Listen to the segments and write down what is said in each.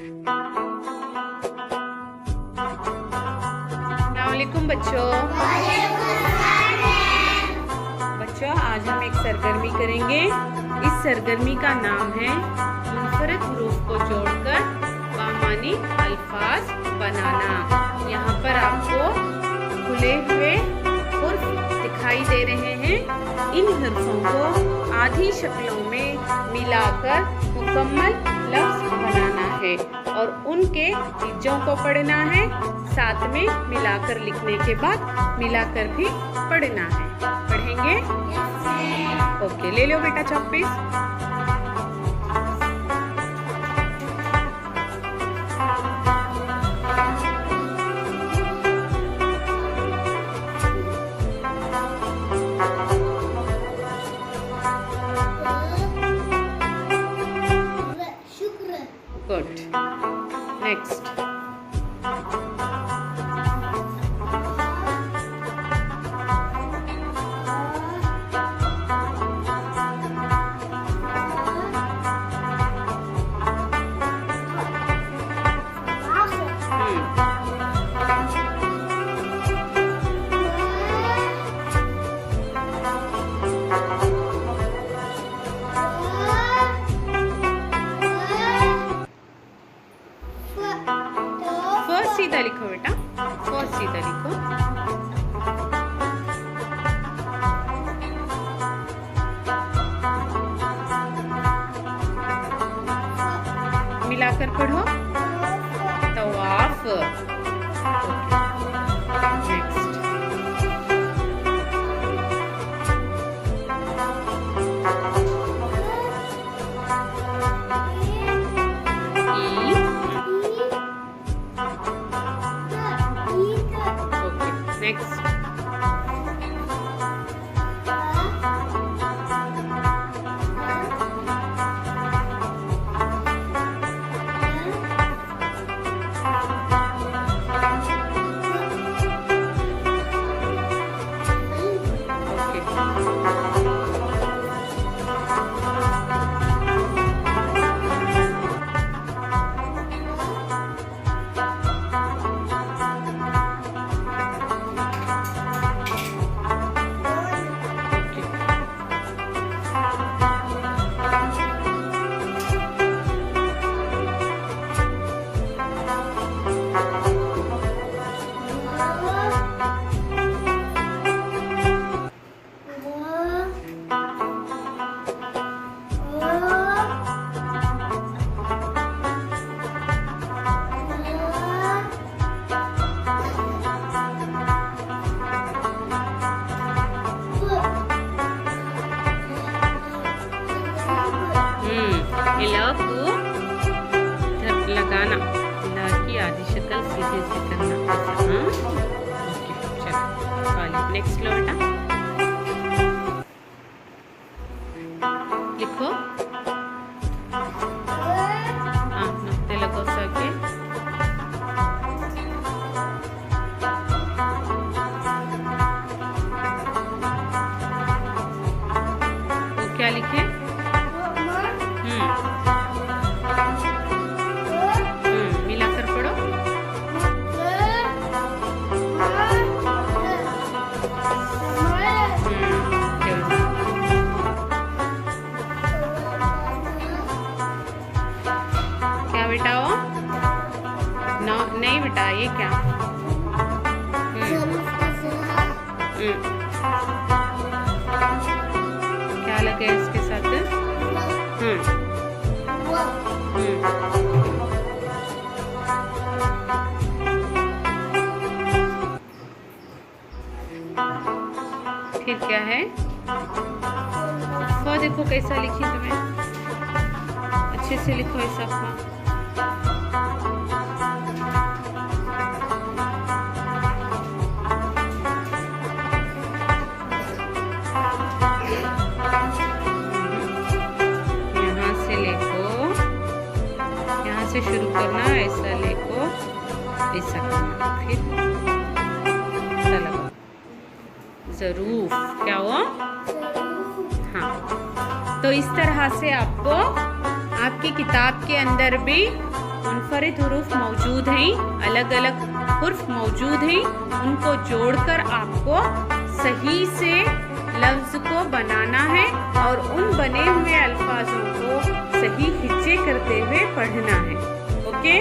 अस्सलामुअलैकुम बच्चों। बच्चों, आज हम एक सरगर्मी करेंगे। इस सरगर्मी का नाम है मुनफरद हुरूफ को जोड़कर बामानी अल्फाज बनाना। यहाँ पर आपको खुले हुए हुर्फ दिखाई दे रहे हैं। इन हर्फों को आधी शक्लों में मिलाकर मुकम्मल लफ्ज़ बनाना है और उनके हिज्जों को पढ़ना है। साथ में मिलाकर लिखने के बाद मिलाकर भी पढ़ना है। पढ़ेंगे? ओके, ले लो बेटा चॉक पीस। Good. Next. सीधा लिखो बेटा, और सीधा लिखो। मिलाकर पढ़ो। तवाफ। नेक्स्ट। Next. लगाना, ला की आधी शक्ल सीधे से करना। हाँ, ओके, चलो नेक्स्ट लो बेटा। लिखो। हाँ, नुक्ते लगो सबके। तो क्या लिखे? मिलाकर पढ़ो। क्या बेटा वो? नहीं बेटा, ये क्या? क्या लगे इसके साथ? फिर क्या है? वो देखो कैसा लिखी तुम्हें। अच्छे से लिखो ऐसा। से शुरू करना, ऐसा लेको ऐसा करना, फिर लगाओ। ज़रूर क्या हुआ? हाँ, तो इस तरह से आपको आपकी किताब के अंदर भी मुनफरिद हुरूफ मौजूद हैं, अलग अलग हुर्फ मौजूद हैं, उनको जोड़कर आपको सही से लफ्ज़ को बनाना है और उन बने हुए अल्फाजों को सही हिज्जे करते हुए पढ़ना है। ओके,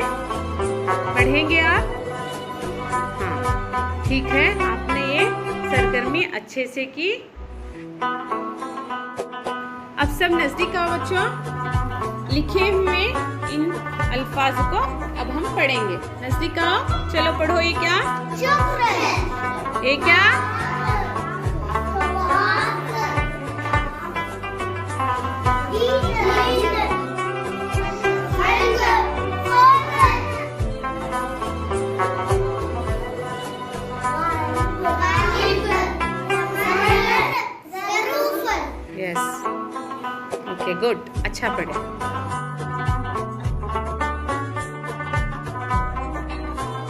पढ़ेंगे आप? हाँ, ठीक है, आपने ये सरगर्मी अच्छे से की। अब सब नज़दीक आओ बच्चों, लिखे हुए इन अल्फाज को अब हम पढ़ेंगे। नज़दीक आओ, चलो पढ़ो। ये क्या? ये क्या? यस, ओके, गुड, अच्छा पढ़े।